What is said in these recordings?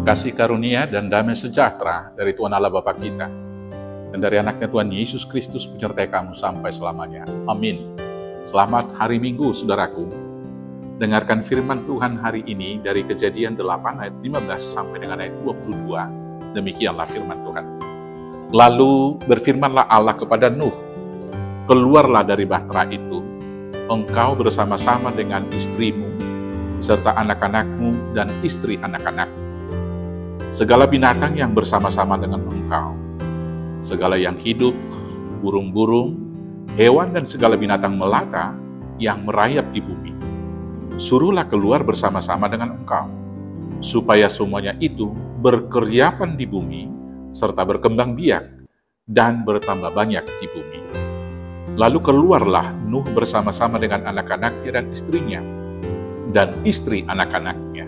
Kasih karunia dan damai sejahtera dari Tuhan Allah Bapa kita dan dari anaknya Tuhan Yesus Kristus menyertai kamu sampai selamanya. Amin. Selamat hari Minggu, saudaraku. Dengarkan firman Tuhan hari ini dari Kejadian 8 ayat 15 sampai dengan ayat 22. Demikianlah firman Tuhan. Lalu berfirmanlah Allah kepada Nuh, keluarlah dari bahtera itu, engkau bersama-sama dengan istrimu, serta anak-anakmu dan istri anak-anakmu. Segala binatang yang bersama-sama dengan engkau, segala yang hidup, burung-burung, hewan dan segala binatang melata yang merayap di bumi, suruhlah keluar bersama-sama dengan engkau, supaya semuanya itu berkeriapan di bumi, serta berkembang biak dan bertambah banyak di bumi. Lalu keluarlah Nuh bersama-sama dengan anak-anaknya dan istrinya, dan istri anak-anaknya,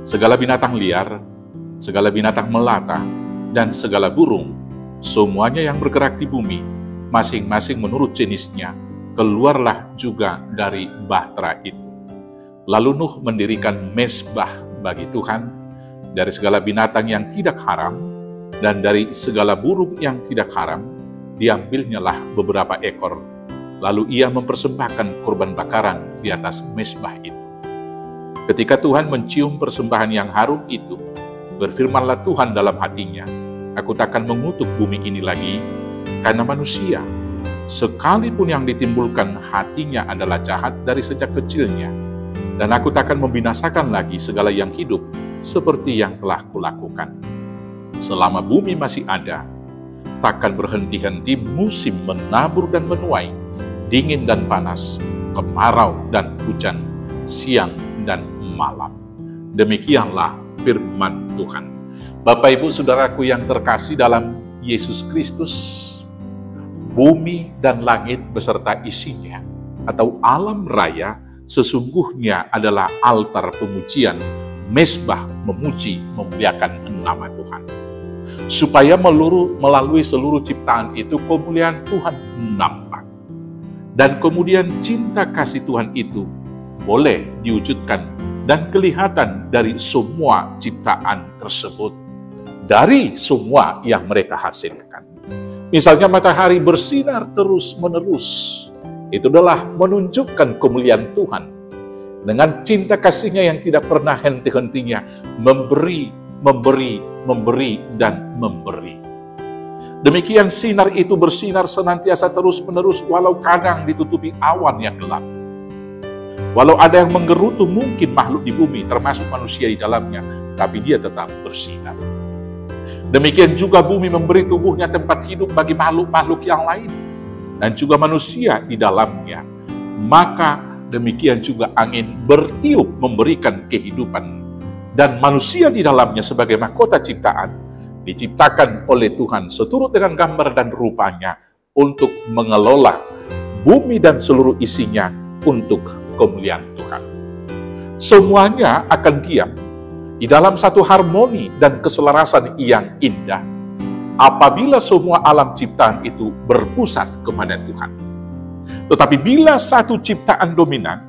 segala binatang liar, segala binatang melata, dan segala burung, semuanya yang bergerak di bumi, masing-masing menurut jenisnya, keluarlah juga dari bahtera itu. Lalu Nuh mendirikan mezbah bagi Tuhan, dari segala binatang yang tidak haram, dan dari segala burung yang tidak haram, diambilnyalah beberapa ekor, lalu ia mempersembahkan korban bakaran di atas mezbah itu. Ketika Tuhan mencium persembahan yang harum itu, berfirmanlah Tuhan dalam hatinya, aku takkan mengutuk bumi ini lagi, karena manusia, sekalipun yang ditimbulkan hatinya adalah jahat dari sejak kecilnya, dan aku takkan membinasakan lagi segala yang hidup, seperti yang telah kulakukan. Selama bumi masih ada, takkan berhenti-henti musim menabur dan menuai, dingin dan panas, kemarau dan hujan, siang dan malam. Demikianlah firman Tuhan. Bapak Ibu Saudaraku yang terkasih dalam Yesus Kristus, bumi dan langit beserta isinya atau alam raya sesungguhnya adalah altar pemujian, mezbah memuji memuliakan nama Tuhan. Supaya melalui seluruh ciptaan itu kemuliaan Tuhan nampak. Dan kemudian cinta kasih Tuhan itu boleh diwujudkan dan kelihatan dari semua ciptaan tersebut, dari semua yang mereka hasilkan. Misalnya matahari bersinar terus-menerus, itu adalah menunjukkan kemuliaan Tuhan. Dengan cinta kasihnya yang tidak pernah henti-hentinya, memberi, dan memberi. Demikian sinar itu bersinar senantiasa terus-menerus, walau kadang ditutupi awan yang gelap. Walau ada yang menggerutu mungkin makhluk di bumi, termasuk manusia di dalamnya, tapi dia tetap bersinar. Demikian juga bumi memberi tubuhnya tempat hidup bagi makhluk-makhluk yang lain, dan juga manusia di dalamnya. Maka demikian juga angin bertiup memberikan kehidupan, dan manusia di dalamnya sebagai mahkota ciptaan, diciptakan oleh Tuhan seturut dengan gambar dan rupanya untuk mengelola bumi dan seluruh isinya untuk kemuliaan Tuhan. Semuanya akan diam di dalam satu harmoni dan keselarasan yang indah apabila semua alam ciptaan itu berpusat kepada Tuhan. Tetapi bila satu ciptaan dominan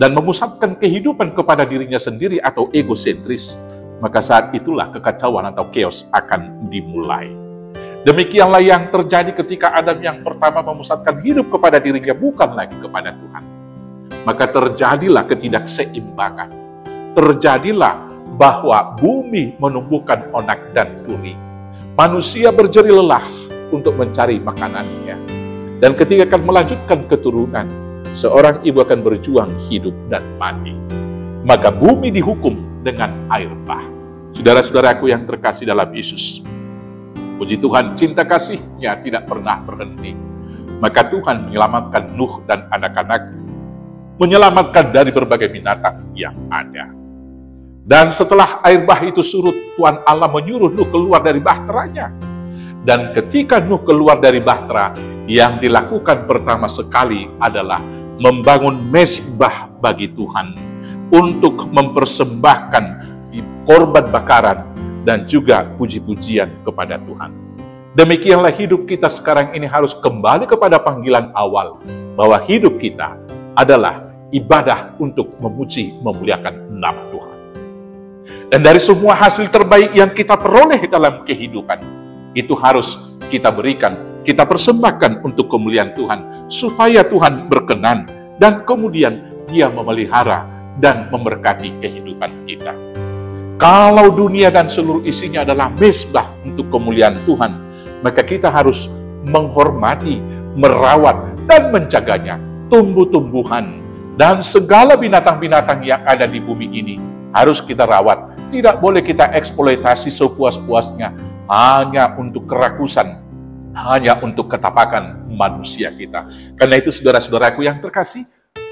dan memusatkan kehidupan kepada dirinya sendiri atau egosentris, maka saat itulah kekacauan atau chaos akan dimulai. Demikianlah yang terjadi ketika Adam yang pertama memusatkan hidup kepada dirinya bukan lagi kepada Tuhan. Maka terjadilah ketidakseimbangan. Terjadilah bahwa bumi menumbuhkan onak dan duri. Manusia berjeri lelah untuk mencari makanannya. Dan ketika akan melanjutkan keturunan, seorang ibu akan berjuang hidup dan mati. Maka bumi dihukum dengan air bah. Saudara-saudaraku yang terkasih dalam Yesus, puji Tuhan, cinta kasih-Nya tidak pernah berhenti. Maka Tuhan menyelamatkan Nuh dan anak-anaknya, menyelamatkan dari berbagai binatang yang ada. Dan setelah air bah itu surut, Tuhan Allah menyuruh Nuh keluar dari bahteranya. Dan ketika Nuh keluar dari bahtera, yang dilakukan pertama sekali adalah membangun mezbah bagi Tuhan untuk mempersembahkan korban bakaran dan juga puji-pujian kepada Tuhan. Demikianlah hidup kita sekarang ini harus kembali kepada panggilan awal, bahwa hidup kita adalah ibadah untuk memuji, memuliakan nama Tuhan. Dan dari semua hasil terbaik yang kita peroleh dalam kehidupan, itu harus kita berikan, kita persembahkan untuk kemuliaan Tuhan, supaya Tuhan berkenan, dan kemudian Dia memelihara dan memberkati kehidupan kita. Kalau dunia dan seluruh isinya adalah mezbah untuk kemuliaan Tuhan, maka kita harus menghormati, merawat, dan menjaganya. Tumbuh-tumbuhan dan segala binatang-binatang yang ada di bumi ini harus kita rawat. Tidak boleh kita eksploitasi sepuas-puasnya hanya untuk kerakusan, hanya untuk ketapakan manusia kita. Karena itu saudara-saudaraku yang terkasih,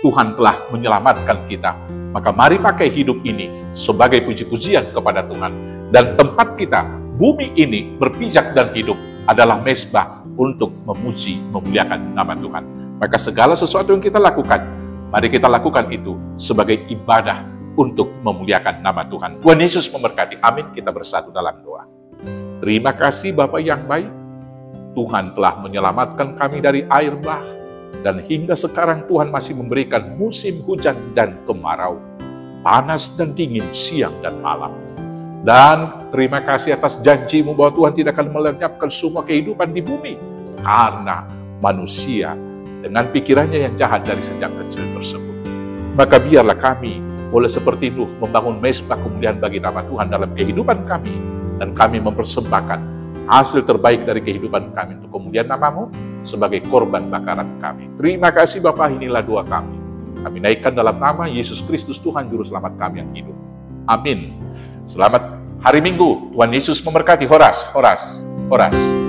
Tuhan telah menyelamatkan kita. Maka mari pakai hidup ini sebagai puji-pujian kepada Tuhan. Dan tempat kita, bumi ini berpijak dan hidup adalah mezbah untuk memuji, memuliakan nama Tuhan. Maka segala sesuatu yang kita lakukan, mari kita lakukan itu sebagai ibadah untuk memuliakan nama Tuhan. Tuhan Yesus memberkati. Amin. Kita bersatu dalam doa. Terima kasih Bapa yang baik. Tuhan telah menyelamatkan kami dari air bah. Dan hingga sekarang Tuhan masih memberikan musim hujan dan kemarau, panas dan dingin, siang dan malam. Dan terima kasih atas janji-Mu bahwa Tuhan tidak akan melenyapkan semua kehidupan di bumi, karena manusia dengan pikirannya yang jahat dari sejak kecil tersebut. Maka biarlah kami boleh seperti Nuh membangun mezbah kemuliaan bagi nama Tuhan dalam kehidupan kami, dan kami mempersembahkan hasil terbaik dari kehidupan kami untuk kemuliaan nama-Mu sebagai korban bakaran kami. Terima kasih Bapa, inilah doa kami. Kami naikkan dalam nama Yesus Kristus Tuhan Juru Selamat kami yang hidup. Amin. Selamat hari Minggu. Tuhan Yesus memberkati. Horas, horas, horas.